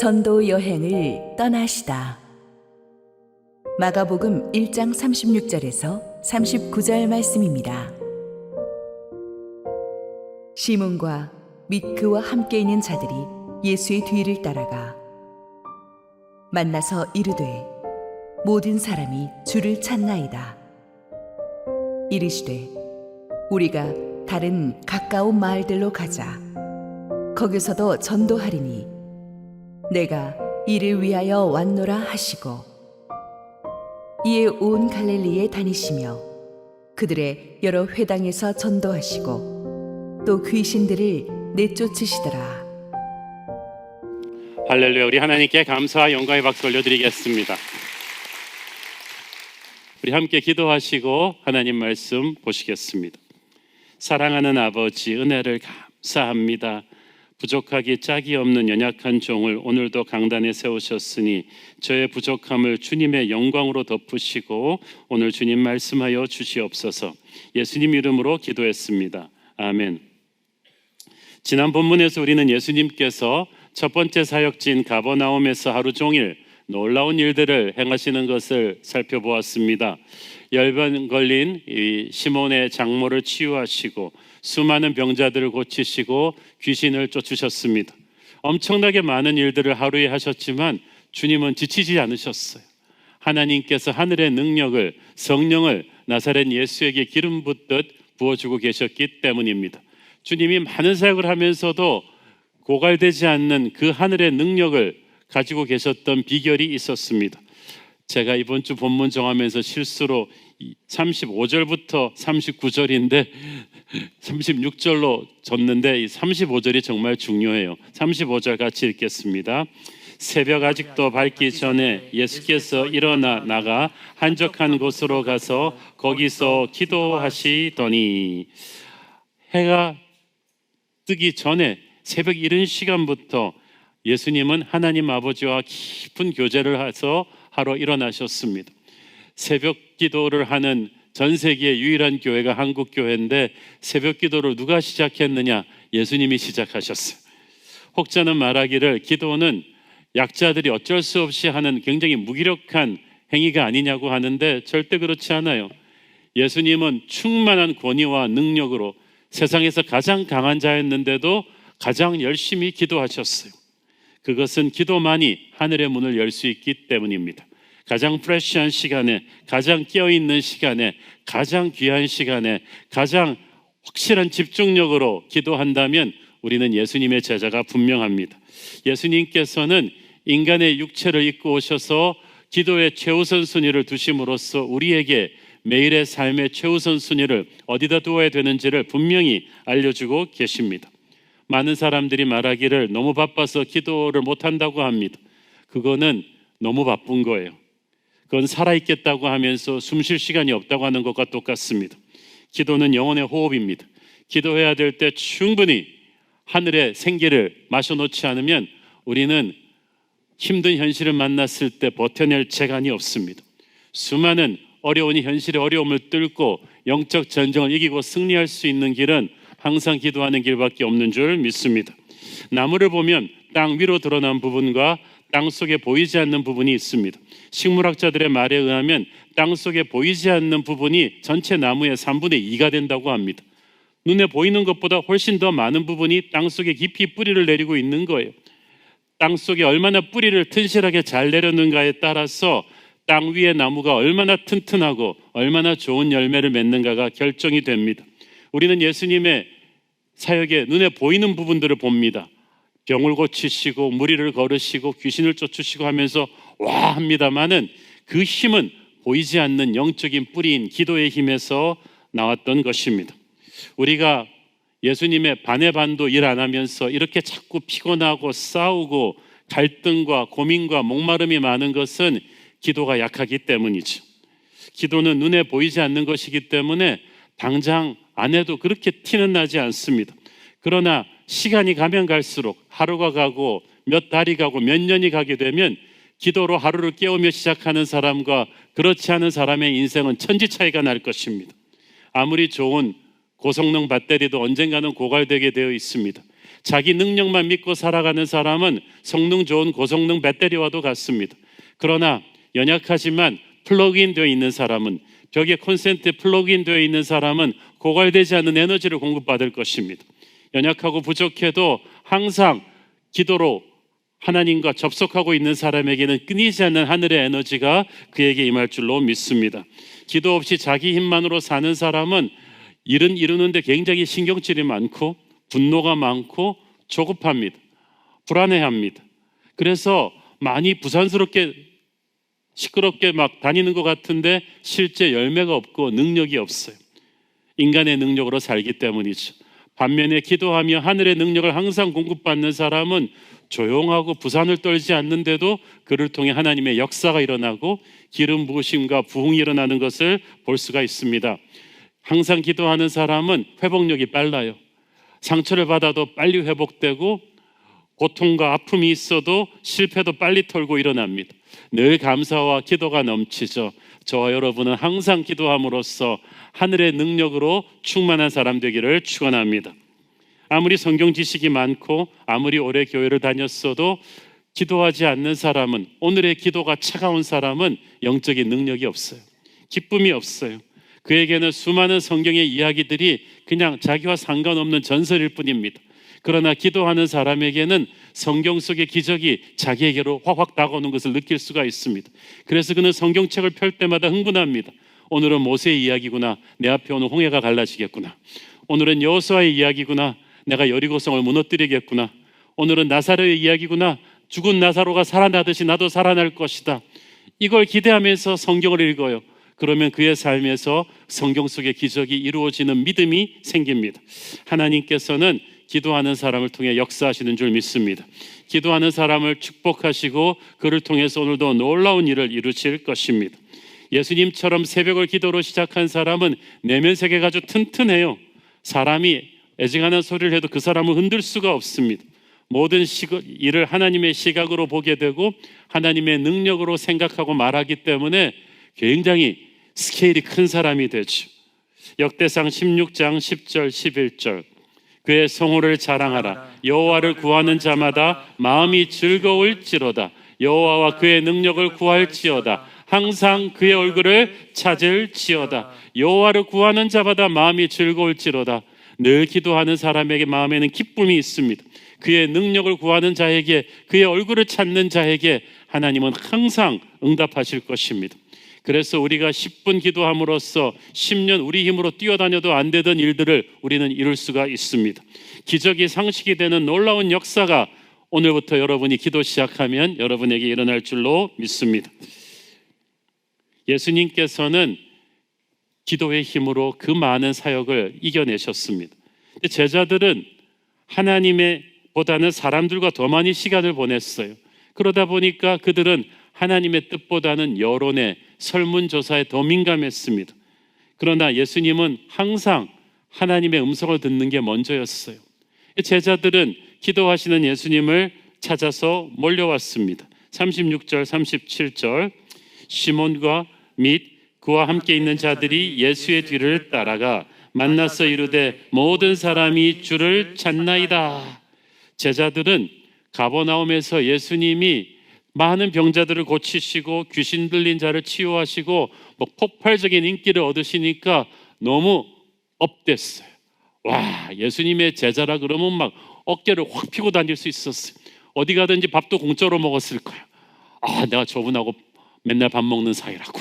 전도 여행을 떠나시다. 마가복음 1장 36절에서 39절 말씀입니다. 시몬과 및 그와 함께 있는 자들이 예수의 뒤를 따라가 만나서 이르되 모든 사람이 주를 찾나이다. 이르시되 우리가 다른 가까운 마을들로 가자. 거기서도 전도하리니 내가 이를 위하여 왔노라 하시고 이에 온 갈릴리에 다니시며 그들의 여러 회당에서 전도하시고 또 귀신들을 내쫓으시더라. 할렐루야. 우리 하나님께 감사와 영광의 박수 올려드리겠습니다. 우리 함께 기도하시고 하나님 말씀 보시겠습니다. 사랑하는 아버지, 은혜를 감사합니다. 부족하기 짝이 없는 연약한 종을 오늘도 강단에 세우셨으니 저의 부족함을 주님의 영광으로 덮으시고 오늘 주님 말씀하여 주시옵소서. 예수님 이름으로 기도했습니다. 아멘. 지난 본문에서 우리는 예수님께서 첫 번째 사역지인 가버나움에서 하루 종일 놀라운 일들을 행하시는 것을 살펴보았습니다. 열병 걸린 이 시몬의 장모를 치유하시고 수많은 병자들을 고치시고 귀신을 쫓으셨습니다. 엄청나게 많은 일들을 하루에 하셨지만 주님은 지치지 않으셨어요. 하나님께서 하늘의 능력을, 성령을 나사렛 예수에게 기름 붓듯 부어주고 계셨기 때문입니다. 주님이 많은 사역을 하면서도 고갈되지 않는 그 하늘의 능력을 가지고 계셨던 비결이 있었습니다. 제가 이번 주 본문 정하면서 실수로 35절부터 39절인데 36절로 졌는데 이 35절이 정말 중요해요. 35절 같이 읽겠습니다. 새벽 아직도 밝기 전에 예수께서 일어나 나가 한적한 곳으로 가서 거기서 기도하시더니 해가 뜨기 전에 새벽 이른 시간부터 예수님은 하나님 아버지와 깊은 교제를 해서 하러 일어나셨습니다. 새벽 기도를 하는 전 세계의 유일한 교회가 한국 교회인데 새벽 기도를 누가 시작했느냐? 예수님이 시작하셨어요. 혹자는 말하기를 기도는 약자들이 어쩔 수 없이 하는 굉장히 무기력한 행위가 아니냐고 하는데 절대 그렇지 않아요. 예수님은 충만한 권위와 능력으로 세상에서 가장 강한 자였는데도 가장 열심히 기도하셨어요. 그것은 기도만이 하늘의 문을 열 수 있기 때문입니다. 가장 프레시한 시간에, 가장 깨어있는 시간에, 가장 귀한 시간에, 가장 확실한 집중력으로 기도한다면 우리는 예수님의 제자가 분명합니다. 예수님께서는 인간의 육체를 입고 오셔서 기도의 최우선 순위를 두심으로써 우리에게 매일의 삶의 최우선 순위를 어디다 두어야 되는지를 분명히 알려주고 계십니다. 많은 사람들이 말하기를 너무 바빠서 기도를 못한다고 합니다. 그거는 너무 바쁜 거예요. 그건 살아있겠다고 하면서 숨 쉴 시간이 없다고 하는 것과 똑같습니다. 기도는 영혼의 호흡입니다. 기도해야 될 때 충분히 하늘의 생기를 마셔놓지 않으면 우리는 힘든 현실을 만났을 때 버텨낼 재간이 없습니다. 수많은 어려운 현실의 어려움을 뚫고 영적 전쟁을 이기고 승리할 수 있는 길은 항상 기도하는 길밖에 없는 줄 믿습니다. 나무를 보면 땅 위로 드러난 부분과 땅 속에 보이지 않는 부분이 있습니다. 식물학자들의 말에 의하면 땅 속에 보이지 않는 부분이 전체 나무의 3분의 2가 된다고 합니다. 눈에 보이는 것보다 훨씬 더 많은 부분이 땅 속에 깊이 뿌리를 내리고 있는 거예요. 땅 속에 얼마나 뿌리를 튼실하게 잘 내렸는가에 따라서 땅 위의 나무가 얼마나 튼튼하고 얼마나 좋은 열매를 맺는가가 결정이 됩니다. 우리는 예수님의 사역에 눈에 보이는 부분들을 봅니다. 병을 고치시고 무리를 걸으시고 귀신을 쫓으시고 하면서 와 합니다마는 그 힘은 보이지 않는 영적인 뿌리인 기도의 힘에서 나왔던 것입니다. 우리가 예수님의 반의 반도 일 안 하면서 이렇게 자꾸 피곤하고 싸우고 갈등과 고민과 목마름이 많은 것은 기도가 약하기 때문이죠. 기도는 눈에 보이지 않는 것이기 때문에 당장 안 해도 그렇게 티는 나지 않습니다. 그러나 시간이 가면 갈수록 하루가 가고 몇 달이 가고 몇 년이 가게 되면 기도로 하루를 깨우며 시작하는 사람과 그렇지 않은 사람의 인생은 천지 차이가 날 것입니다. 아무리 좋은 고성능 배터리도 언젠가는 고갈되게 되어 있습니다. 자기 능력만 믿고 살아가는 사람은 성능 좋은 고성능 배터리와도 같습니다. 그러나 연약하지만 플러그인 되어 있는 사람은, 벽에 콘센트에 플러그인 되어 있는 사람은 고갈되지 않는 에너지를 공급받을 것입니다. 연약하고 부족해도 항상 기도로 하나님과 접속하고 있는 사람에게는 끊이지 않는 하늘의 에너지가 그에게 임할 줄로 믿습니다. 기도 없이 자기 힘만으로 사는 사람은 일은 이루는데 굉장히 신경질이 많고 분노가 많고 조급합니다. 불안해합니다. 그래서 많이 부산스럽게 시끄럽게 막 다니는 것 같은데 실제 열매가 없고 능력이 없어요. 인간의 능력으로 살기 때문이죠. 반면에 기도하며 하늘의 능력을 항상 공급받는 사람은 조용하고 부산을 떨지 않는데도 그를 통해 하나님의 역사가 일어나고 기름 부으심과 부흥이 일어나는 것을 볼 수가 있습니다. 항상 기도하는 사람은 회복력이 빨라요. 상처를 받아도 빨리 회복되고 고통과 아픔이 있어도 실패도 빨리 털고 일어납니다. 늘 감사와 기도가 넘치죠. 저와 여러분은 항상 기도함으로써 하늘의 능력으로 충만한 사람 되기를 축원합니다. 아무리 성경 지식이 많고 아무리 오래 교회를 다녔어도 기도하지 않는 사람은, 오늘의 기도가 차가운 사람은 영적인 능력이 없어요. 기쁨이 없어요. 그에게는 수많은 성경의 이야기들이 그냥 자기와 상관없는 전설일 뿐입니다. 그러나 기도하는 사람에게는 성경 속의 기적이 자기에게로 확확 다가오는 것을 느낄 수가 있습니다. 그래서 그는 성경책을 펼 때마다 흥분합니다. 오늘은 모세의 이야기구나. 내 앞에 오는 홍해가 갈라지겠구나. 오늘은 여호수아의 이야기구나. 내가 여리고성을 무너뜨리겠구나. 오늘은 나사로의 이야기구나. 죽은 나사로가 살아나듯이 나도 살아날 것이다. 이걸 기대하면서 성경을 읽어요. 그러면 그의 삶에서 성경 속의 기적이 이루어지는 믿음이 생깁니다. 하나님께서는 기도하는 사람을 통해 역사하시는 줄 믿습니다. 기도하는 사람을 축복하시고 그를 통해서 오늘도 놀라운 일을 이루실 것입니다. 예수님처럼 새벽을 기도로 시작한 사람은 내면 세계가 아주 튼튼해요. 사람이 애증하는 소리를 해도 그 사람을 흔들 수가 없습니다. 모든 일을 하나님의 시각으로 보게 되고 하나님의 능력으로 생각하고 말하기 때문에 굉장히 스케일이 큰 사람이 되죠. 역대상 16장 10절 11절 그의 성호를 자랑하라. 여호와를 구하는 자마다 마음이 즐거울지로다. 여호와와 그의 능력을 구할지어다. 항상 그의 얼굴을 찾을지어다. 여호와를 구하는 자마다 마음이 즐거울지로다. 늘 기도하는 사람에게 마음에는 기쁨이 있습니다. 그의 능력을 구하는 자에게, 그의 얼굴을 찾는 자에게 하나님은 항상 응답하실 것입니다. 그래서 우리가 10분 기도함으로써 10년 우리 힘으로 뛰어다녀도 안 되던 일들을 우리는 이룰 수가 있습니다. 기적이 상식이 되는 놀라운 역사가 오늘부터 여러분이 기도 시작하면 여러분에게 일어날 줄로 믿습니다. 예수님께서는 기도의 힘으로 그 많은 사역을 이겨내셨습니다. 제자들은 하나님의 보다는 사람들과 더 많이 시간을 보냈어요. 그러다 보니까 그들은 하나님의 뜻보다는 여론에, 설문조사에 더 민감했습니다. 그러나 예수님은 항상 하나님의 음성을 듣는 게 먼저였어요. 제자들은 기도하시는 예수님을 찾아서 몰려왔습니다. 36절, 37절 시몬과 및 그와 함께 있는 자들이 예수의 뒤를 따라가 만나서 이르되 모든 사람이 주를 찾나이다. 제자들은 가버나움에서 예수님이 많은 병자들을 고치시고 귀신 들린 자를 치유하시고 폭발적인 인기를 얻으시니까 너무 업됐어요. 와, 예수님의 제자라 그러면 막 어깨를 확 펴고 다닐 수 있었어요. 어디 가든지 밥도 공짜로 먹었을 거야. 아, 내가 저분하고 맨날 밥 먹는 사이라고.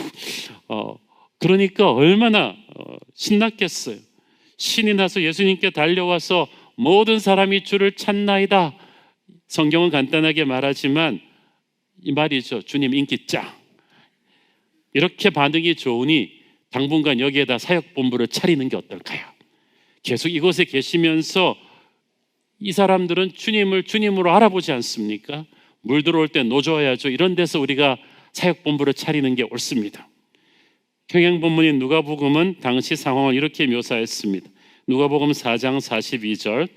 그러니까 얼마나 신났겠어요. 신이 나서 예수님께 달려와서 모든 사람이 주를 찾나이다. 성경은 간단하게 말하지만 이 말이죠. 주님 인기 짱. 이렇게 반응이 좋으니 당분간 여기에다 사역본부를 차리는 게 어떨까요? 계속 이곳에 계시면서 이 사람들은 주님을 주님으로 알아보지 않습니까? 물 들어올 때 노져야죠. 이런 데서 우리가 사역본부를 차리는 게 옳습니다. 평행본문인 누가복음은 당시 상황을 이렇게 묘사했습니다. 누가복음 4장 42절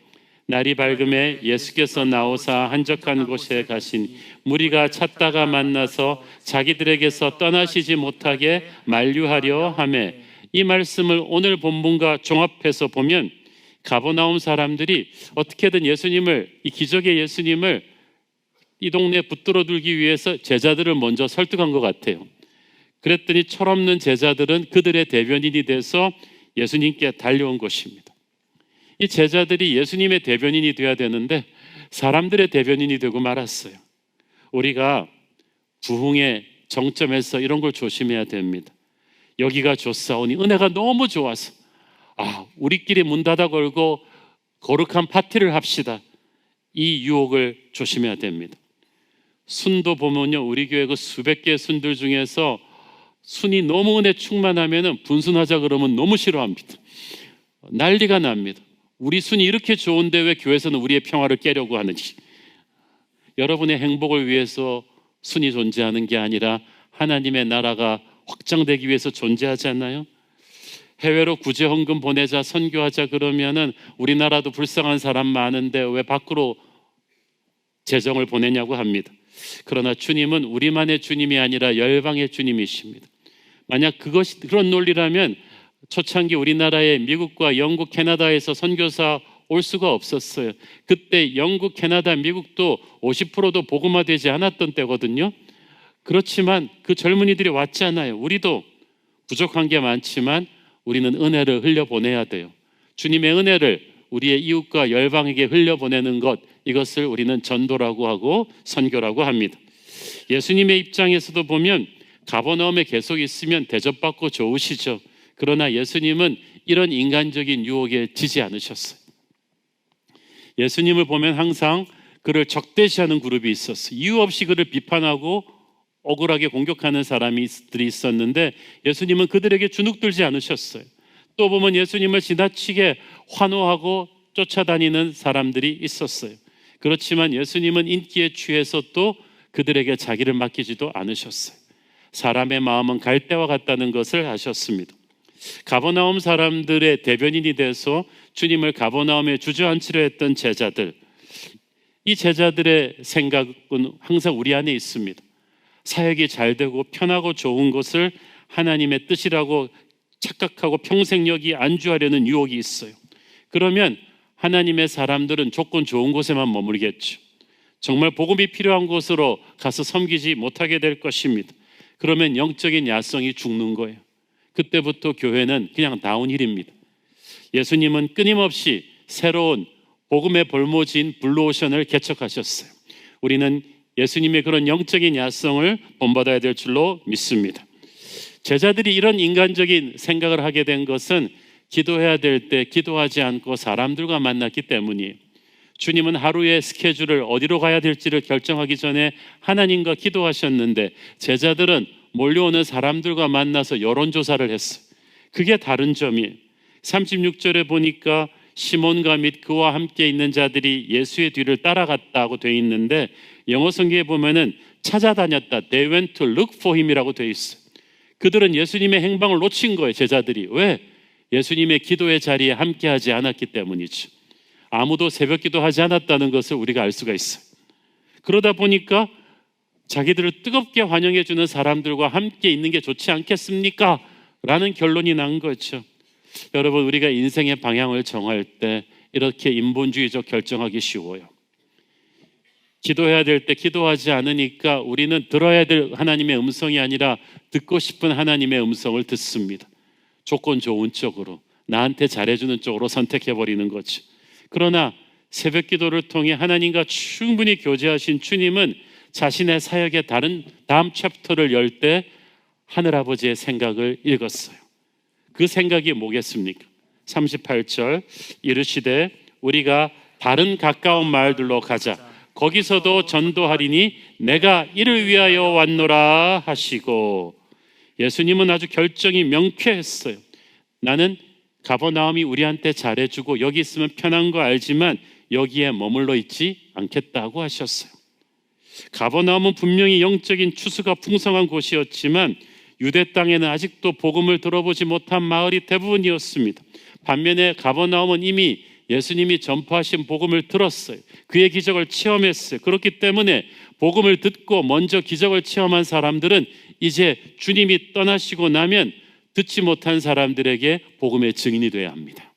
날이 밝음에 예수께서 나오사 한적한 곳에 가신 무리가 찾다가 만나서 자기들에게서 떠나시지 못하게 만류하려 하매 이 말씀을 오늘 본문과 종합해서 보면 가버나움 사람들이 어떻게든 예수님을, 이 기적의 예수님을 이 동네에 붙들어 두기 위해서 제자들을 먼저 설득한 것 같아요. 그랬더니 철없는 제자들은 그들의 대변인이 돼서 예수님께 달려온 것입니다. 이 제자들이 예수님의 대변인이 되어야 되는데 사람들의 대변인이 되고 말았어요. 우리가 부흥의 정점에서 이런 걸 조심해야 됩니다. 여기가 좋사오니, 은혜가 너무 좋아서 우리끼리 문 닫아 걸고 거룩한 파티를 합시다. 이 유혹을 조심해야 됩니다. 순도 보면요, 우리 교회 그 수백 개의 순들 중에서 순이 너무 은혜 충만하면은 분순하자 그러면 너무 싫어합니다. 난리가 납니다. 우리 순이 이렇게 좋은데 왜 교회에서는 우리의 평화를 깨려고 하는지. 여러분의 행복을 위해서 순이 존재하는 게 아니라 하나님의 나라가 확장되기 위해서 존재하지 않나요? 해외로 구제 헌금 보내자, 선교하자 그러면은 우리나라도 불쌍한 사람 많은데 왜 밖으로 재정을 보내냐고 합니다. 그러나 주님은 우리만의 주님이 아니라 열방의 주님이십니다. 만약 그것이 그런 논리라면 초창기 우리나라에 미국과 영국, 캐나다에서 선교사 올 수가 없었어요. 그때 영국, 캐나다, 미국도 50%도 복음화되지 않았던 때거든요. 그렇지만 그 젊은이들이 왔잖아요. 우리도 부족한 게 많지만 우리는 은혜를 흘려보내야 돼요. 주님의 은혜를 우리의 이웃과 열방에게 흘려보내는 것, 이것을 우리는 전도라고 하고 선교라고 합니다. 예수님의 입장에서도 보면 가버나움에 계속 있으면 대접받고 좋으시죠. 그러나 예수님은 이런 인간적인 유혹에 지지 않으셨어요. 예수님을 보면 항상 그를 적대시하는 그룹이 있었어요. 이유 없이 그를 비판하고 억울하게 공격하는 사람들이 있었는데 예수님은 그들에게 주눅들지 않으셨어요. 또 보면 예수님을 지나치게 환호하고 쫓아다니는 사람들이 있었어요. 그렇지만 예수님은 인기에 취해서 또 그들에게 자기를 맡기지도 않으셨어요. 사람의 마음은 갈대와 같다는 것을 아셨습니다. 가버나움 사람들의 대변인이 돼서 주님을 가버나움에 주저앉히려 했던 제자들, 이 제자들의 생각은 항상 우리 안에 있습니다. 사역이 잘 되고 편하고 좋은 것을 하나님의 뜻이라고 착각하고 평생 여기 안주하려는 유혹이 있어요. 그러면 하나님의 사람들은 조건 좋은 곳에만 머무르겠죠. 정말 복음이 필요한 곳으로 가서 섬기지 못하게 될 것입니다. 그러면 영적인 야성이 죽는 거예요. 그때부터 교회는 그냥 다운힐입니다. 예수님은 끊임없이 새로운 복음의 볼모지인 블루오션을 개척하셨어요. 우리는 예수님의 그런 영적인 야성을 본받아야 될 줄로 믿습니다. 제자들이 이런 인간적인 생각을 하게 된 것은 기도해야 될 때 기도하지 않고 사람들과 만났기 때문이에요. 주님은 하루의 스케줄을 어디로 가야 될지를 결정하기 전에 하나님과 기도하셨는데 제자들은 몰려오는 사람들과 만나서 여론조사를 했어요. 그게 다른 점이에요. 36절에 보니까 시몬과 및 그와 함께 있는 자들이 예수의 뒤를 따라갔다고 되어 있는데 영어 성경에 보면은 찾아다녔다, they went to look for him이라고 되어 있어요. 그들은 예수님의 행방을 놓친 거예요. 제자들이. 왜? 예수님의 기도의 자리에 함께하지 않았기 때문이죠. 아무도 새벽 기도하지 않았다는 것을 우리가 알 수가 있어요. 그러다 보니까 자기들을 뜨겁게 환영해 주는 사람들과 함께 있는 게 좋지 않겠습니까? 라는 결론이 난 거죠. 여러분, 우리가 인생의 방향을 정할 때 이렇게 인본주의적 결정하기 쉬워요. 기도해야 될 때 기도하지 않으니까 우리는 들어야 될 하나님의 음성이 아니라 듣고 싶은 하나님의 음성을 듣습니다. 조건 좋은 쪽으로, 나한테 잘해주는 쪽으로 선택해버리는 거죠. 그러나 새벽 기도를 통해 하나님과 충분히 교제하신 주님은 자신의 사역의 다음 챕터를 열 때 하늘아버지의 생각을 읽었어요. 그 생각이 뭐겠습니까? 38절, 이르시되 우리가 다른 가까운 마을들로 가자. 거기서도 전도하리니 내가 이를 위하여 왔노라 하시고, 예수님은 아주 결정이 명쾌했어요. 나는 가버나움이 우리한테 잘해주고 여기 있으면 편한 거 알지만 여기에 머물러 있지 않겠다고 하셨어요. 가버나움은 분명히 영적인 추수가 풍성한 곳이었지만 유대 땅에는 아직도 복음을 들어보지 못한 마을이 대부분이었습니다. 반면에 가버나움은 이미 예수님이 전파하신 복음을 들었어요. 그의 기적을 체험했어요. 그렇기 때문에 복음을 듣고 먼저 기적을 체험한 사람들은 이제 주님이 떠나시고 나면 듣지 못한 사람들에게 복음의 증인이 되어야 합니다.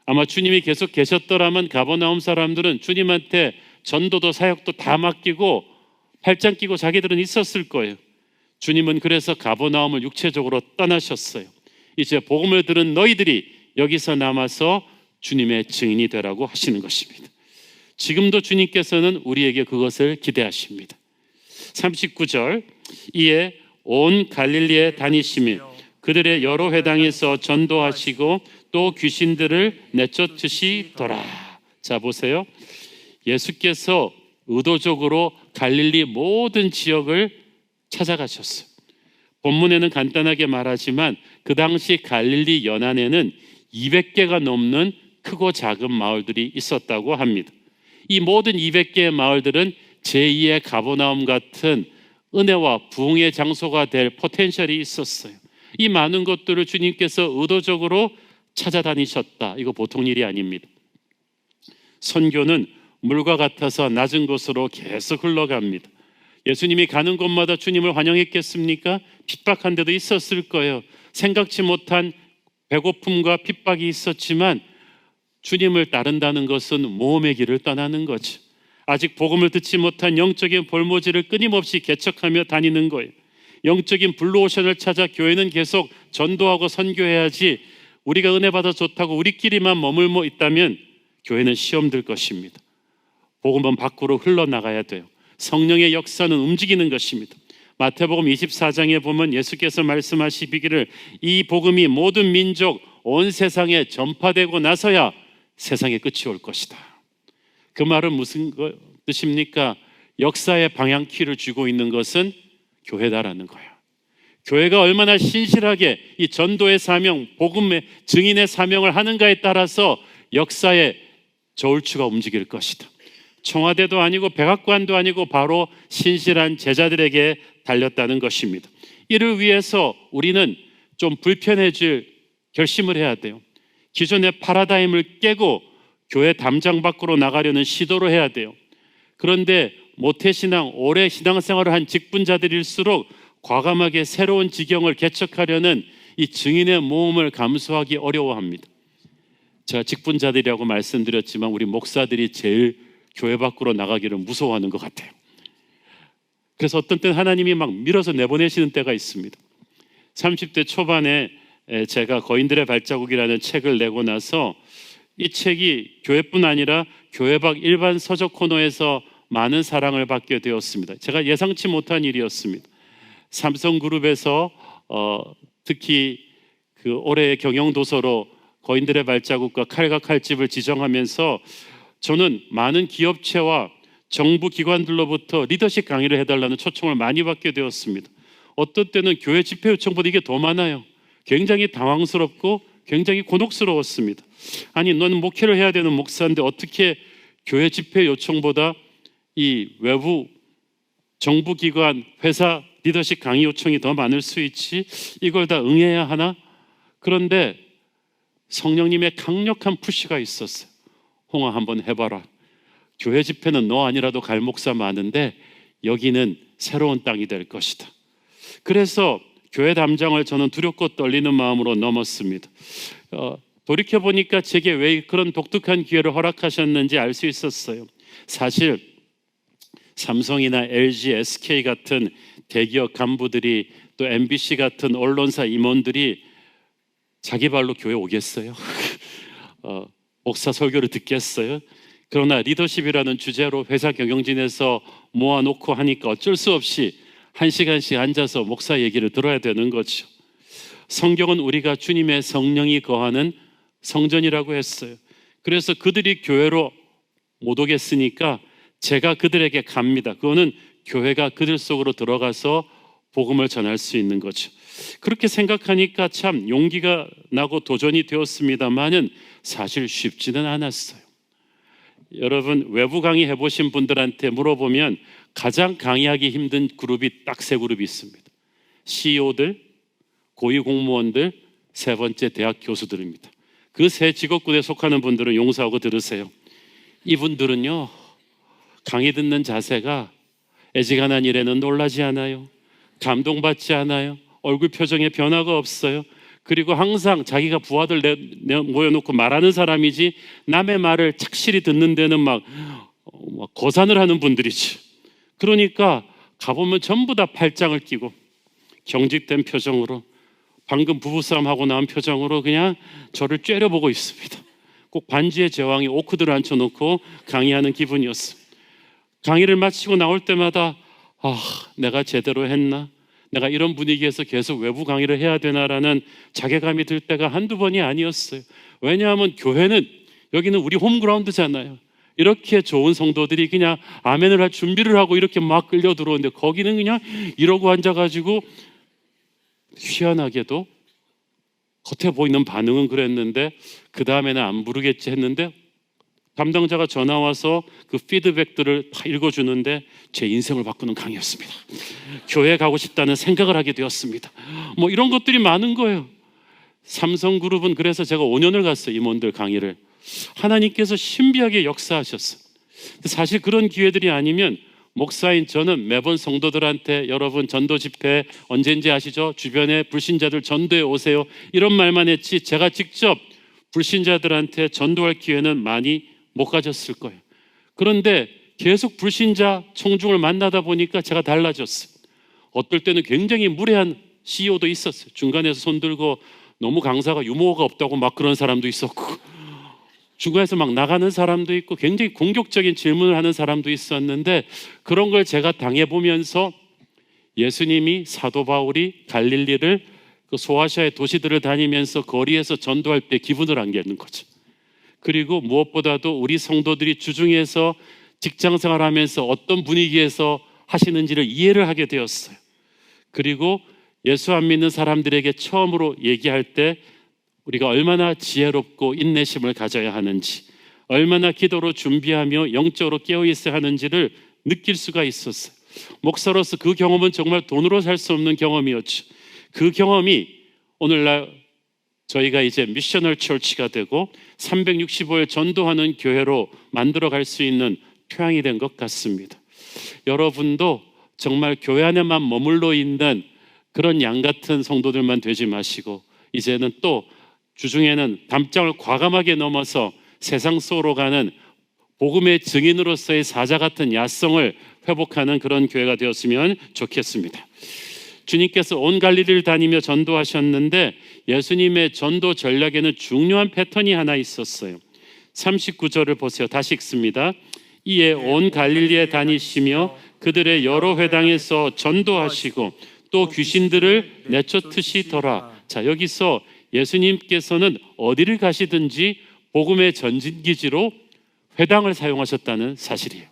아마 주님이 계속 계셨더라면 가버나움 사람들은 주님한테 전도도 사역도 다 맡기고 팔짱 끼고 자기들은 있었을 거예요. 주님은 그래서 가버나움을 육체적으로 떠나셨어요. 이제 복음을 들은 너희들이 여기서 남아서 주님의 증인이 되라고 하시는 것입니다. 지금도 주님께서는 우리에게 그것을 기대하십니다. 39절, 이에 온 갈릴리에 다니시며 그들의 여러 회당에서 전도하시고 또 귀신들을 내쫓으시더라. 자, 보세요. 예수께서 의도적으로 갈릴리 모든 지역을 찾아가셨어요. 본문에는 간단하게 말하지만 그 당시 갈릴리 연안에는 200개가 넘는 크고 작은 마을들이 있었다고 합니다. 이 모든 200개의 마을들은 제2의 가버나움 같은 은혜와 부흥의 장소가 될 포텐셜이 있었어요. 이 많은 것들을 주님께서 의도적으로 찾아다니셨다. 이거 보통 일이 아닙니다. 선교는 물과 같아서 낮은 곳으로 계속 흘러갑니다. 예수님이 가는 곳마다 주님을 환영했겠습니까? 핍박한 데도 있었을 거예요. 생각지 못한 배고픔과 핍박이 있었지만 주님을 따른다는 것은 모험의 길을 떠나는 거죠. 아직 복음을 듣지 못한 영적인 볼모지를 끊임없이 개척하며 다니는 거예요. 영적인 블루오션을 찾아 교회는 계속 전도하고 선교해야지, 우리가 은혜 받아 좋다고 우리끼리만 머물러 있다면 교회는 시험 들 것입니다. 복음은 밖으로 흘러나가야 돼요. 성령의 역사는 움직이는 것입니다. 마태복음 24장에 보면 예수께서 말씀하시기를 이 복음이 모든 민족 온 세상에 전파되고 나서야 세상의 끝이 올 것이다. 그 말은 무슨 뜻입니까? 역사의 방향키를 쥐고 있는 것은 교회다라는 거예요. 교회가 얼마나 신실하게 이 전도의 사명, 복음의 증인의 사명을 하는가에 따라서 역사의 저울추가 움직일 것이다. 청와대도 아니고 백악관도 아니고 바로 신실한 제자들에게 달렸다는 것입니다. 이를 위해서 우리는 좀 불편해질 결심을 해야 돼요. 기존의 파라다임을 깨고 교회 담장 밖으로 나가려는 시도를 해야 돼요. 그런데 모태신앙, 오래 신앙생활을 한 직분자들일수록 과감하게 새로운 지경을 개척하려는 이 증인의 모험을 감수하기 어려워합니다. 제가 직분자들이라고 말씀드렸지만 우리 목사들이 제일 교회 밖으로 나가기를 무서워하는 것 같아요. 그래서 어떤 때는 하나님이 막 밀어서 내보내시는 때가 있습니다. 30대 초반에 제가 거인들의 발자국이라는 책을 내고 나서 이 책이 교회뿐 아니라 교회 밖 일반 서적 코너에서 많은 사랑을 받게 되었습니다. 제가 예상치 못한 일이었습니다. 삼성그룹에서 특히 그 올해의 경영도서로 거인들의 발자국과 칼과 칼집을 지정하면서 저는 많은 기업체와 정부 기관들로부터 리더십 강의를 해달라는 초청을 많이 받게 되었습니다. 어떤 때는 교회 집회 요청보다 이게 더 많아요. 굉장히 당황스럽고 굉장히 곤혹스러웠습니다. 아니, 너는 목회를 해야 되는 목사인데 어떻게 교회 집회 요청보다 이 외부 정부기관, 회사 리더십 강의 요청이 더 많을 수 있지? 이걸 다 응해야 하나? 그런데 성령님의 강력한 푸시가 있었어요. 홍아, 한번 해봐라. 교회 집회는 너 아니라도 갈 목사 많은데 여기는 새로운 땅이 될 것이다. 그래서 교회 담장을 저는 두렵고 떨리는 마음으로 넘었습니다. 돌이켜보니까 제게 왜 그런 독특한 기회를 허락하셨는지 알 수 있었어요. 사실 삼성이나 LG, SK 같은 대기업 간부들이 또 MBC 같은 언론사 임원들이 자기 발로 교회 오겠어요? 목사 설교를 듣겠어요? 그러나 리더십이라는 주제로 회사 경영진에서 모아놓고 하니까 어쩔 수 없이 1시간씩 앉아서 목사 얘기를 들어야 되는 거죠. 성경은 우리가 주님의 성령이 거하는 성전이라고 했어요. 그래서 그들이 교회로 못 오겠으니까 제가 그들에게 갑니다. 그거는 교회가 그들 속으로 들어가서 복음을 전할 수 있는 거죠. 그렇게 생각하니까 참 용기가 나고 도전이 되었습니다만은 사실 쉽지는 않았어요. 여러분, 외부 강의 해보신 분들한테 물어보면 가장 강의하기 힘든 그룹이 딱 세 그룹이 있습니다. CEO들, 고위공무원들, 세 번째 대학 교수들입니다. 그 세 직업군에 속하는 분들은 용서하고 들으세요. 이분들은요, 강의 듣는 자세가 애지간한 일에는 놀라지 않아요. 감동받지 않아요. 얼굴 표정에 변화가 없어요. 그리고 항상 자기가 부하들 모여놓고 말하는 사람이지 남의 말을 착실히 듣는 데는 막 거산을 하는 분들이지. 그러니까 가보면 전부 다 팔짱을 끼고 경직된 표정으로, 방금 부부싸움 하고 나온 표정으로 그냥 저를 째려보고 있습니다. 꼭 반지의 제왕이 오크들을 앉혀놓고 강의하는 기분이었습니다. 강의를 마치고 나올 때마다 내가 제대로 했나? 내가 이런 분위기에서 계속 외부 강의를 해야 되나라는 자괴감이 들 때가 한두 번이 아니었어요. 왜냐하면 교회는, 여기는 우리 홈그라운드잖아요. 이렇게 좋은 성도들이 그냥 아멘을 할 준비를 하고 이렇게 막 끌려 들어오는데, 거기는 그냥 이러고 앉아가지고, 희한하게도 겉에 보이는 반응은 그랬는데 그 다음에는 안 부르겠지 했는데, 담당자가 전화 와서 그 피드백들을 다 읽어주는데 제 인생을 바꾸는 강의였습니다. 교회 가고 싶다는 생각을 하게 되었습니다. 뭐 이런 것들이 많은 거예요. 삼성그룹은 그래서 제가 5년을 갔어요. 임원들 강의를. 하나님께서 신비하게 역사하셨어요. 사실 그런 기회들이 아니면 목사인 저는 매번 성도들한테 여러분 전도 집회 언제인지 아시죠? 주변에 불신자들 전도해 오세요, 이런 말만 했지 제가 직접 불신자들한테 전도할 기회는 많이 못 가졌을 거예요. 그런데 계속 불신자 청중을 만나다 보니까 제가 달라졌어요. 어떨 때는 굉장히 무례한 CEO도 있었어요. 중간에서 손 들고 너무 강사가 유머가 없다고 막 그런 사람도 있었고, 중간에서 막 나가는 사람도 있고, 굉장히 공격적인 질문을 하는 사람도 있었는데, 그런 걸 제가 당해보면서 예수님이, 사도 바울이 갈릴리를, 그 소아시아의 도시들을 다니면서 거리에서 전도할 때 기분을 안겠는 거죠. 그리고 무엇보다도 우리 성도들이 주중에서 직장생활하면서 어떤 분위기에서 하시는지를 이해를 하게 되었어요. 그리고 예수 안 믿는 사람들에게 처음으로 얘기할 때 우리가 얼마나 지혜롭고 인내심을 가져야 하는지, 얼마나 기도로 준비하며 영적으로 깨어있어야 하는지를 느낄 수가 있었어요. 목사로서 그 경험은 정말 돈으로 살 수 없는 경험이었죠. 그 경험이 오늘날 저희가 이제 미셔널 처치가 되고 365일 전도하는 교회로 만들어갈 수 있는 토양이 된 것 같습니다. 여러분도 정말 교회 안에만 머물러 있는 그런 양 같은 성도들만 되지 마시고, 이제는 또 주중에는 담장을 과감하게 넘어서 세상 속으로 가는 복음의 증인으로서의 사자 같은 야성을 회복하는 그런 교회가 되었으면 좋겠습니다. 주님께서 온 갈릴리를 다니며 전도하셨는데 예수님의 전도 전략에는 중요한 패턴이 하나 있었어요. 39절을 보세요. 다시 읽습니다. 이에 온 갈릴리에 다니시며 그들의 여러 회당에서 전도하시고 또 귀신들을 내쫓으시더라. 자, 여기서 예수님께서는 어디를 가시든지 복음의 전진기지로 회당을 사용하셨다는 사실이에요.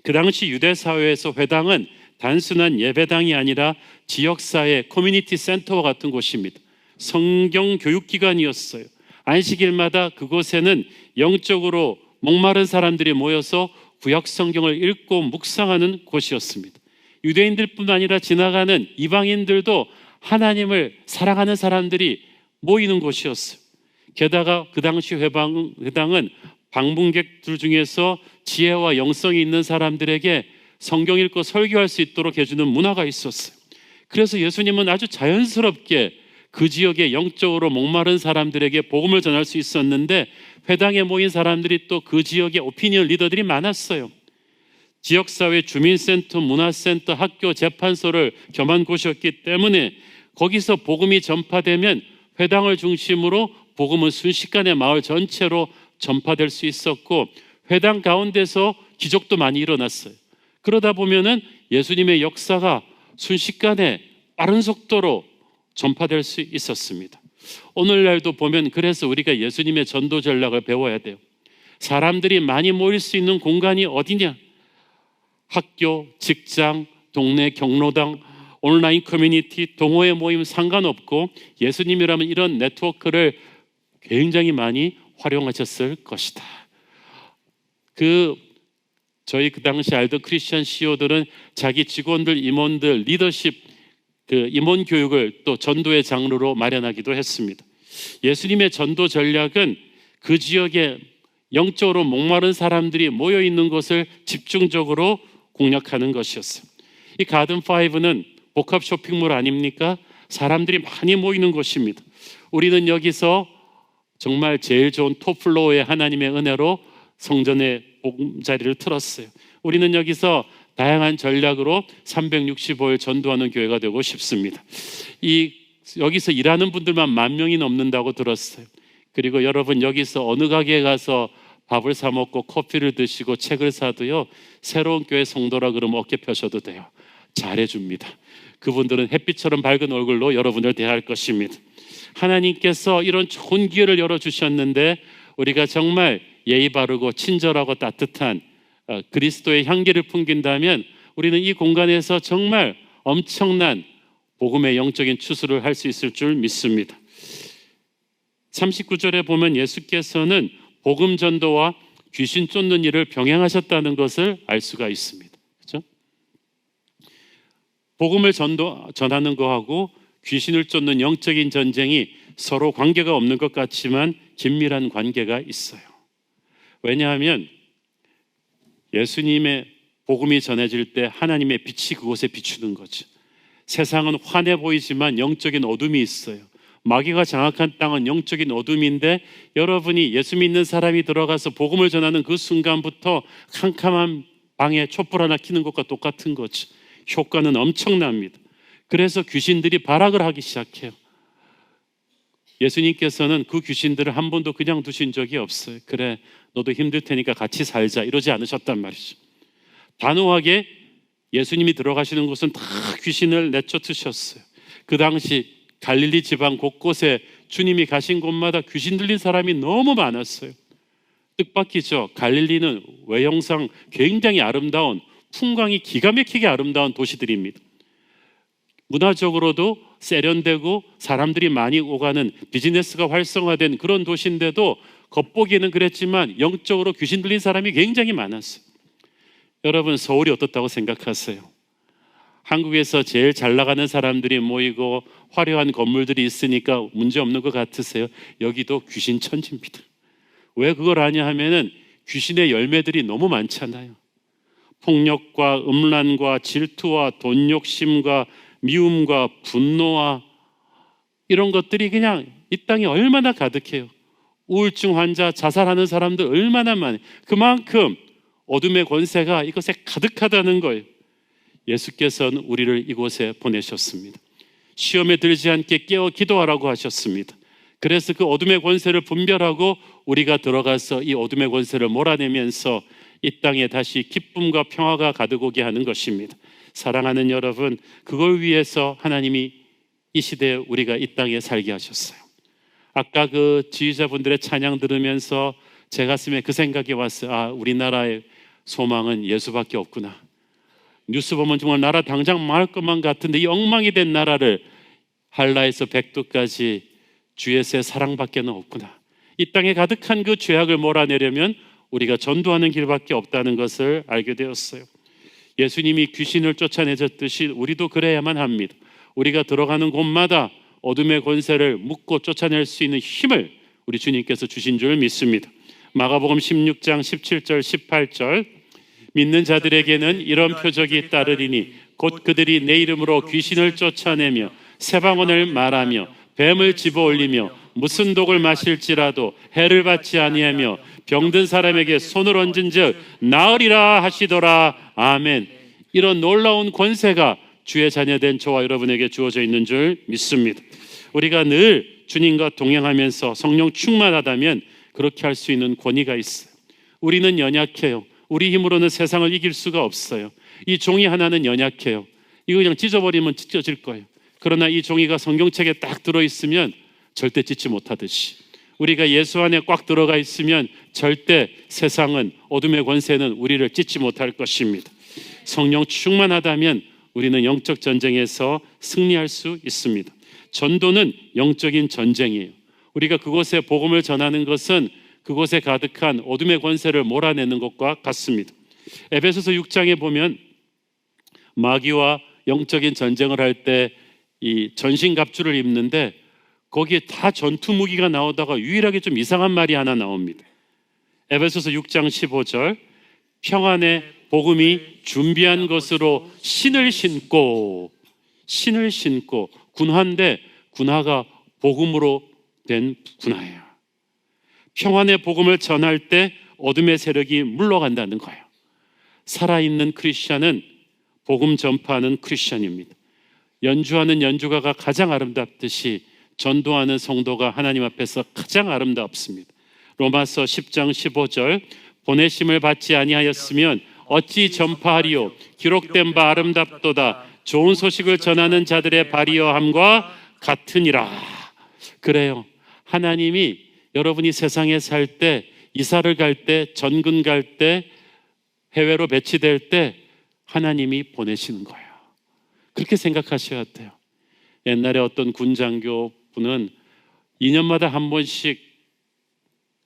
그 당시 유대 사회에서 회당은 단순한 예배당이 아니라 지역사회 커뮤니티 센터와 같은 곳입니다. 성경 교육기관이었어요. 안식일마다 그곳에는 영적으로 목마른 사람들이 모여서 구약 성경을 읽고 묵상하는 곳이었습니다. 유대인들뿐만 아니라 지나가는 이방인들도 하나님을 사랑하는 사람들이 모이는 곳이었어요. 게다가 그 당시 회당은 방문객들 중에서 지혜와 영성이 있는 사람들에게 성경 읽고 설교할 수 있도록 해주는 문화가 있었어요. 그래서 예수님은 아주 자연스럽게 그 지역의 영적으로 목마른 사람들에게 복음을 전할 수 있었는데, 회당에 모인 사람들이 또 그 지역의 오피니언 리더들이 많았어요. 지역사회, 주민센터, 문화센터, 학교, 재판소를 겸한 곳이었기 때문에 거기서 복음이 전파되면 회당을 중심으로 복음은 순식간에 마을 전체로 전파될 수 있었고, 회당 가운데서 기적도 많이 일어났어요. 그러다 보면은 예수님의 역사가 순식간에 빠른 속도로 전파될 수 있었습니다. 오늘날도 보면 그래서 우리가 예수님의 전도 전략을 배워야 돼요. 사람들이 많이 모일 수 있는 공간이 어디냐? 학교, 직장, 동네 경로당, 온라인 커뮤니티, 동호회 모임 상관없고 예수님이라면 이런 네트워크를 굉장히 많이 활용하셨을 것이다. 저희 그 당시 알던 크리스천 CEO들은 자기 직원들, 임원들, 리더십, 임원 교육을 또 전도의 장르로 마련하기도 했습니다. 예수님의 전도 전략은 그 지역에 영적으로 목마른 사람들이 모여 있는 곳을 집중적으로 공략하는 것이었어요. 이 가든5는 복합 쇼핑몰 아닙니까? 사람들이 많이 모이는 곳입니다. 우리는 여기서 정말 제일 좋은 톱플로어의 하나님의 은혜로 성전의 보금자리를 틀었어요. 우리는 여기서 다양한 전략으로 365일 전도하는 교회가 되고 싶습니다. 여기서 일하는 분들만 10,000명이 넘는다고 들었어요. 그리고 여러분 여기서 어느 가게에 가서 밥을 사 먹고 커피를 드시고 책을 사도요, 새로운 교회 성도라 그러면 어깨 펴셔도 돼요. 잘해줍니다. 그분들은 햇빛처럼 밝은 얼굴로 여러분을 대할 것입니다. 하나님께서 이런 좋은 기회를 열어주셨는데 우리가 정말 예의 바르고 친절하고 따뜻한 그리스도의 향기를 풍긴다면 우리는 이 공간에서 정말 엄청난 복음의 영적인 추수를 할 수 있을 줄 믿습니다. 39절에 보면 예수께서는 복음 전도와 귀신 쫓는 일을 병행하셨다는 것을 알 수가 있습니다. 그렇죠? 복음을 전하는 거하고 귀신을 쫓는 영적인 전쟁이 서로 관계가 없는 것 같지만 긴밀한 관계가 있어요. 왜냐하면 예수님의 복음이 전해질 때 하나님의 빛이 그곳에 비추는 거죠. 세상은 환해 보이지만 영적인 어둠이 있어요. 마귀가 장악한 땅은 영적인 어둠인데 여러분이 예수 믿는 사람이 들어가서 복음을 전하는 그 순간부터 캄캄한 방에 촛불 하나 켜는 것과 똑같은 거죠. 효과는 엄청납니다. 그래서 귀신들이 발악을 하기 시작해요. 예수님께서는 그 귀신들을 한 번도 그냥 두신 적이 없어요. 그래, 너도 힘들 테니까 같이 살자 이러지 않으셨단 말이죠. 단호하게 예수님이 들어가시는 곳은 다 귀신을 내쫓으셨어요. 그 당시 갈릴리 지방 곳곳에 주님이 가신 곳마다 귀신 들린 사람이 너무 많았어요. 뜻밖이죠. 갈릴리는 외형상 굉장히 아름다운, 풍광이 기가 막히게 아름다운 도시들입니다. 문화적으로도 세련되고 사람들이 많이 오가는 비즈니스가 활성화된 그런 도시인데도 겉보기에는 그랬지만 영적으로 귀신 들린 사람이 굉장히 많았어요. 여러분, 서울이 어떻다고 생각하세요? 한국에서 제일 잘 나가는 사람들이 모이고 화려한 건물들이 있으니까 문제없는 것 같으세요? 여기도 귀신 천지입니다. 왜 그걸 아냐 하면은 귀신의 열매들이 너무 많잖아요. 폭력과 음란과 질투와 돈 욕심과 미움과 분노와 이런 것들이 그냥 이 땅에 얼마나 가득해요. 우울증 환자, 자살하는 사람들 얼마나 많아요. 그만큼 어둠의 권세가 이곳에 가득하다는 거예요. 예수께서는 우리를 이곳에 보내셨습니다. 시험에 들지 않게 깨어 기도하라고 하셨습니다. 그래서 그 어둠의 권세를 분별하고 우리가 들어가서 이 어둠의 권세를 몰아내면서 이 땅에 다시 기쁨과 평화가 가득 오게 하는 것입니다. 사랑하는 여러분, 그걸 위해서 하나님이 이 시대에 우리가 이 땅에 살게 하셨어요. 아까 그 지휘자분들의 찬양 들으면서 제 가슴에 그 생각이 왔어요. 아, 우리나라의 소망은 예수밖에 없구나. 뉴스 보면 정말 나라 당장 망할 것만 같은데 이 엉망이 된 나라를 한라에서 백두까지 주의 새 사랑밖에는 없구나. 이 땅에 가득한 그 죄악을 몰아내려면 우리가 전도하는 길밖에 없다는 것을 알게 되었어요. 예수님이 귀신을 쫓아내셨듯이 우리도 그래야만 합니다. 우리가 들어가는 곳마다 어둠의 권세를 묶고 쫓아낼 수 있는 힘을 우리 주님께서 주신 줄 믿습니다. 마가복음 16장 17절 18절 믿는 자들에게는 이런 표적이 따르리니 곧 그들이 내 이름으로 귀신을 쫓아내며 새방언을 말하며 뱀을 집어올리며 무슨 독을 마실지라도 해를 받지 아니하며 병든 사람에게 손을 얹은즉 나으리라 하시더라. 아멘. 이런 놀라운 권세가 주의 자녀된 저와 여러분에게 주어져 있는 줄 믿습니다. 우리가 늘 주님과 동행하면서 성령 충만하다면 그렇게 할 수 있는 권위가 있어요. 우리는 연약해요. 우리 힘으로는 세상을 이길 수가 없어요. 이 종이 하나는 연약해요. 이거 그냥 찢어버리면 찢어질 거예요. 그러나 이 종이가 성경책에 딱 들어있으면 절대 찢지 못하듯이 우리가 예수 안에 꽉 들어가 있으면 절대 세상은 어둠의 권세는 우리를 찢지 못할 것입니다. 성령 충만하다면 우리는 영적 전쟁에서 승리할 수 있습니다. 전도는 영적인 전쟁이에요. 우리가 그곳에 복음을 전하는 것은 그곳에 가득한 어둠의 권세를 몰아내는 것과 같습니다. 에베소서 6장에 보면 마귀와 영적인 전쟁을 할 때 이 전신갑주를 입는데 거기에 다 전투 무기가 나오다가 유일하게 좀 이상한 말이 하나 나옵니다. 에베소서 6장 15절 평안의 복음이 준비한 것으로 신을 신고 군화인데 군화가 복음으로 된 군화예요. 평안의 복음을 전할 때 어둠의 세력이 물러간다는 거예요. 살아있는 크리스천은 복음 전파하는 크리스천입니다. 연주하는 연주가가 가장 아름답듯이 전도하는 성도가 하나님 앞에서 가장 아름답습니다. 로마서 10장 15절, 보내심을 받지 아니하였으면 어찌 전파하리요? 기록된 바 아름답도다. 좋은 소식을 전하는 자들의 발이여함과 같으니라. 그래요. 하나님이 여러분이 세상에 살 때, 이사를 갈 때, 전근 갈 때, 해외로 배치될 때 하나님이 보내시는 거예요. 그렇게 생각하셔야 돼요. 옛날에 어떤 군장교 분은 2년마다 한 번씩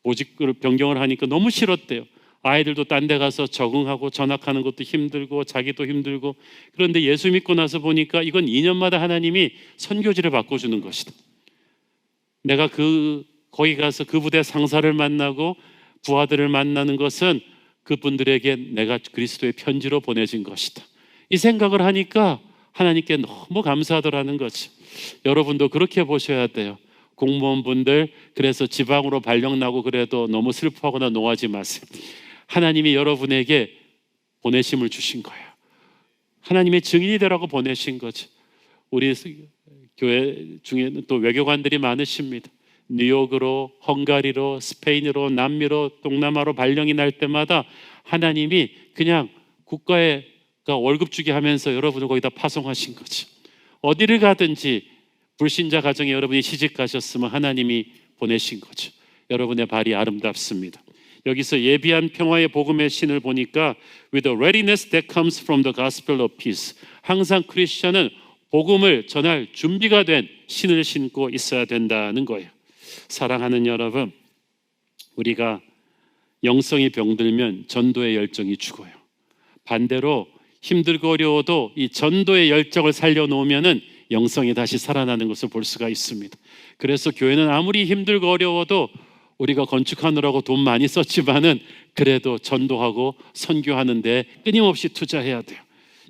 보직을 변경을 하니까 너무 싫었대요. 아이들도 딴 데 가서 적응하고 전학하는 것도 힘들고 자기도 힘들고. 그런데 예수 믿고 나서 보니까 이건 2년마다 하나님이 선교지를 바꿔주는 것이다. 내가 거기 가서 그 부대 상사를 만나고 부하들을 만나는 것은 그분들에게 내가 그리스도의 편지로 보내진 것이다. 이 생각을 하니까 하나님께 너무 감사하더라는 거지. 여러분도 그렇게 보셔야 돼요. 공무원분들 그래서 지방으로 발령 나고 그래도 너무 슬퍼하거나 노하지 마세요. 하나님이 여러분에게 보내심을 주신 거예요. 하나님의 증인이 되라고 보내신 거죠. 우리 교회 중에는 또 외교관들이 많으십니다. 뉴욕으로, 헝가리로, 스페인으로, 남미로, 동남아로 발령이 날 때마다 하나님이 그냥 국가가 월급 주게 하면서 여러분을 거기다 파송하신 거죠. 어디를 가든지 불신자 가정에 여러분이 시집 가셨으면 하나님이 보내신 거죠. 여러분의 발이 아름답습니다. 여기서 예비한 평화의 복음의 신을 보니까 with the readiness that comes from the gospel of peace. 항상 크리스천은 복음을 전할 준비가 된 신을 신고 있어야 된다는 거예요. 사랑하는 여러분, 우리가 영성이 병들면 전도의 열정이 죽어요. 반대로 힘들고 어려워도 이 전도의 열정을 살려놓으면은 영성이 다시 살아나는 것을 볼 수가 있습니다. 그래서 교회는 아무리 힘들고 어려워도 우리가 건축하느라고 돈 많이 썼지만은 그래도 전도하고 선교하는 데 끊임없이 투자해야 돼요.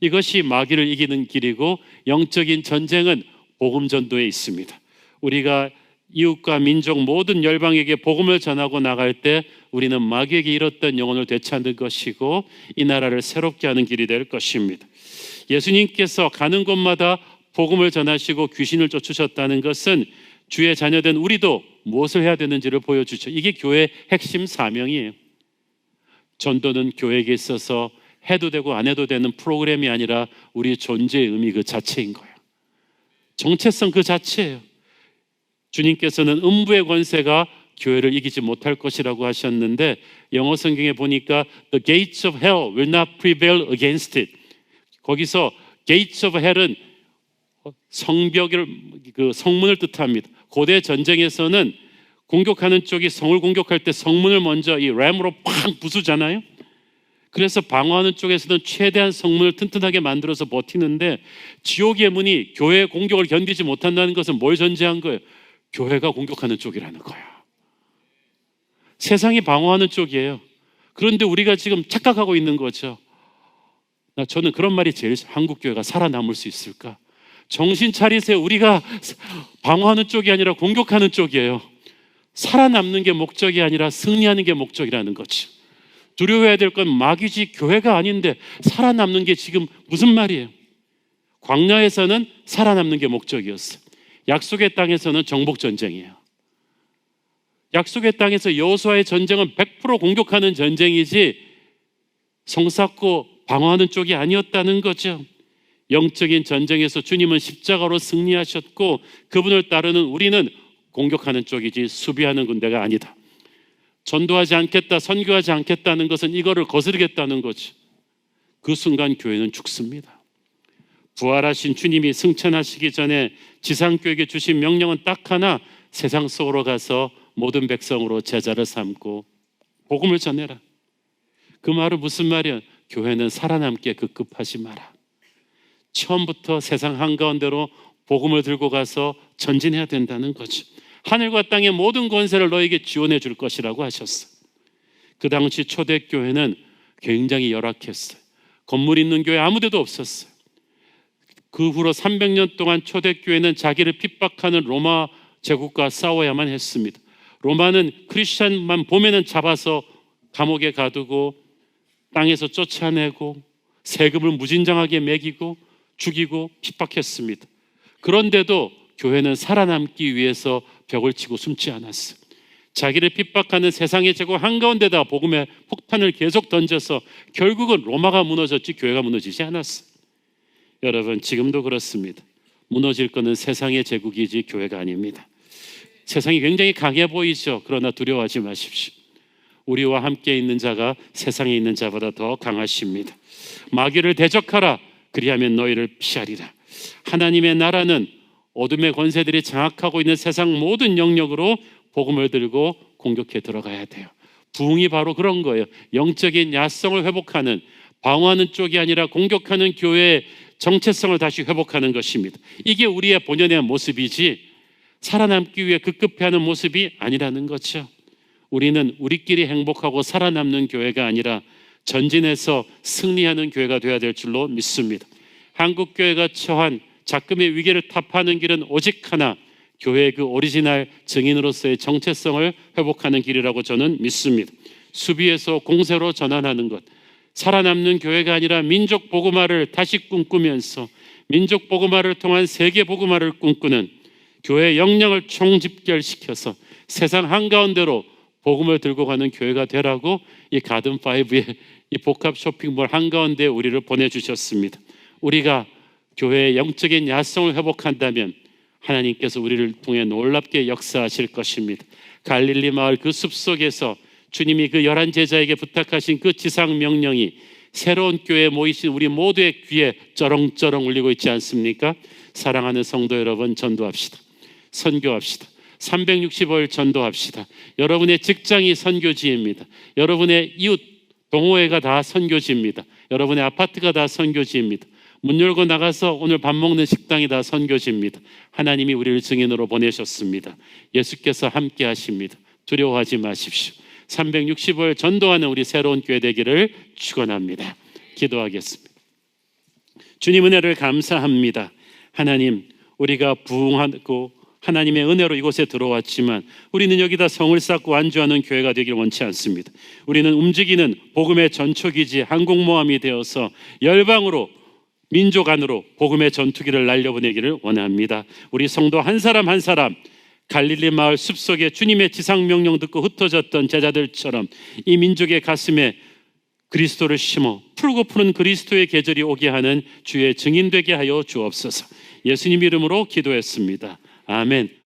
이것이 마귀를 이기는 길이고 영적인 전쟁은 복음 전도에 있습니다. 우리가 이웃과 민족 모든 열방에게 복음을 전하고 나갈 때 우리는 마귀에게 잃었던 영혼을 되찾는 것이고 이 나라를 새롭게 하는 길이 될 것입니다. 예수님께서 가는 곳마다 복음을 전하시고 귀신을 쫓으셨다는 것은 주의 자녀된 우리도 무엇을 해야 되는지를 보여주죠. 이게 교회의 핵심 사명이에요. 전도는 교회에게 있어서 해도 되고 안 해도 되는 프로그램이 아니라 우리 존재의 의미 그 자체인 거예요. 정체성 그 자체예요. 주님께서는 음부의 권세가 교회를 이기지 못할 것이라고 하셨는데 영어 성경에 보니까 The gates of hell will not prevail against it. 거기서 gates of hell은 성벽을 그 성문을 뜻합니다. 고대 전쟁에서는 공격하는 쪽이 성을 공격할 때 성문을 먼저 이 램으로 팍 부수잖아요. 그래서 방어하는 쪽에서는 최대한 성문을 튼튼하게 만들어서 버티는데 지옥의 문이 교회의 공격을 견디지 못한다는 것은 뭘 전제한 거예요? 교회가 공격하는 쪽이라는 거예요. 세상이 방어하는 쪽이에요. 그런데 우리가 지금 착각하고 있는 거죠. 저는 그런 말이 제일 한국 교회가 살아남을 수 있을까? 정신 차리세요. 우리가 방어하는 쪽이 아니라 공격하는 쪽이에요. 살아남는 게 목적이 아니라 승리하는 게 목적이라는 거죠. 두려워해야 될 건 마귀지 교회가 아닌데 살아남는 게 지금 무슨 말이에요? 광야에서는 살아남는 게 목적이었어요. 약속의 땅에서는 정복 전쟁이에요. 약속의 땅에서 여호수아의 전쟁은 100% 공격하는 전쟁이지 성 쌓고 방어하는 쪽이 아니었다는 거죠. 영적인 전쟁에서 주님은 십자가로 승리하셨고 그분을 따르는 우리는 공격하는 쪽이지 수비하는 군대가 아니다. 전도하지 않겠다, 선교하지 않겠다는 것은 이거를 거스르겠다는 거죠. 그 순간 교회는 죽습니다. 부활하신 주님이 승천하시기 전에 지상교회에게 주신 명령은 딱 하나, 세상 속으로 가서 모든 백성으로 제자를 삼고 복음을 전해라. 그 말은 무슨 말이야? 교회는 살아남기에 급급하지 마라. 처음부터 세상 한가운데로 복음을 들고 가서 전진해야 된다는 거죠. 하늘과 땅의 모든 권세를 너에게 지원해 줄 것이라고 하셨어요. 그 당시 초대교회는 굉장히 열악했어요. 건물 있는 교회 아무 데도 없었어요. 그 후로 300년 동안 초대교회는 자기를 핍박하는 로마 제국과 싸워야만 했습니다. 로마는 크리스찬만 보면은 잡아서 감옥에 가두고 땅에서 쫓아내고 세금을 무진장하게 매기고 죽이고 핍박했습니다. 그런데도 교회는 살아남기 위해서 벽을 치고 숨지 않았어요. 자기를 핍박하는 세상의 제국 한가운데다 복음의 폭탄을 계속 던져서 결국은 로마가 무너졌지 교회가 무너지지 않았어요. 여러분, 지금도 그렇습니다. 무너질 것은 세상의 제국이지 교회가 아닙니다. 세상이 굉장히 강해 보이죠. 그러나 두려워하지 마십시오. 우리와 함께 있는 자가 세상에 있는 자보다 더 강하십니다. 마귀를 대적하라. 그리하면 너희를 피하리라. 하나님의 나라는 어둠의 권세들이 장악하고 있는 세상 모든 영역으로 복음을 들고 공격해 들어가야 돼요. 부흥이 바로 그런 거예요. 영적인 야성을 회복하는, 방어하는 쪽이 아니라 공격하는 교회의 정체성을 다시 회복하는 것입니다. 이게 우리의 본연의 모습이지 살아남기 위해 급급해하는 모습이 아니라는 거죠. 우리는 우리끼리 행복하고 살아남는 교회가 아니라 전진해서 승리하는 교회가 되어야 될 줄로 믿습니다. 한국 교회가 처한 작금의 위기를 타파하는 길은 오직 하나, 교회의 그 오리지널 증인으로서의 정체성을 회복하는 길이라고 저는 믿습니다. 수비에서 공세로 전환하는 것, 살아남는 교회가 아니라 민족 복음화를 다시 꿈꾸면서 민족 복음화를 통한 세계 복음화를 꿈꾸는 교회의 역량을 총집결시켜서 세상 한가운데로 복음을 들고 가는 교회가 되라고 이 가든5의 이 복합 쇼핑몰 한가운데 우리를 보내주셨습니다. 우리가 교회의 영적인 야성을 회복한다면 하나님께서 우리를 통해 놀랍게 역사하실 것입니다. 갈릴리 마을 그 숲속에서 주님이 그 11 제자에게 부탁하신 그 지상 명령이 새로운 교회에 모이신 우리 모두의 귀에 쩌렁쩌렁 울리고 있지 않습니까? 사랑하는 성도 여러분, 전도합시다. 선교합시다. 365일 전도합시다. 여러분의 직장이 선교지입니다. 여러분의 이웃 동호회가 다 선교지입니다. 여러분의 아파트가 다 선교지입니다. 문 열고 나가서 오늘 밥 먹는 식당이 다 선교지입니다. 하나님이 우리를 증인으로 보내셨습니다. 예수께서 함께 하십니다. 두려워하지 마십시오. 365일 전도하는 우리 새로운 교회 되기를 축원합니다. 기도하겠습니다. 주님 은혜를 감사합니다. 하나님, 우리가 부흥하고 하나님의 은혜로 이곳에 들어왔지만 우리는 여기다 성을 쌓고 안주하는 교회가 되길 원치 않습니다. 우리는 움직이는 복음의 전초기지 항공모함이 되어서 열방으로 민족 안으로 복음의 전투기를 날려보내기를 원합니다. 우리 성도 한 사람 한 사람 갈릴리 마을 숲속에 주님의 지상명령 듣고 흩어졌던 제자들처럼 이 민족의 가슴에 그리스도를 심어 푸르고 푸른 그리스도의 계절이 오게 하는 주의 증인 되게 하여 주옵소서. 예수님 이름으로 기도했습니다. 아멘.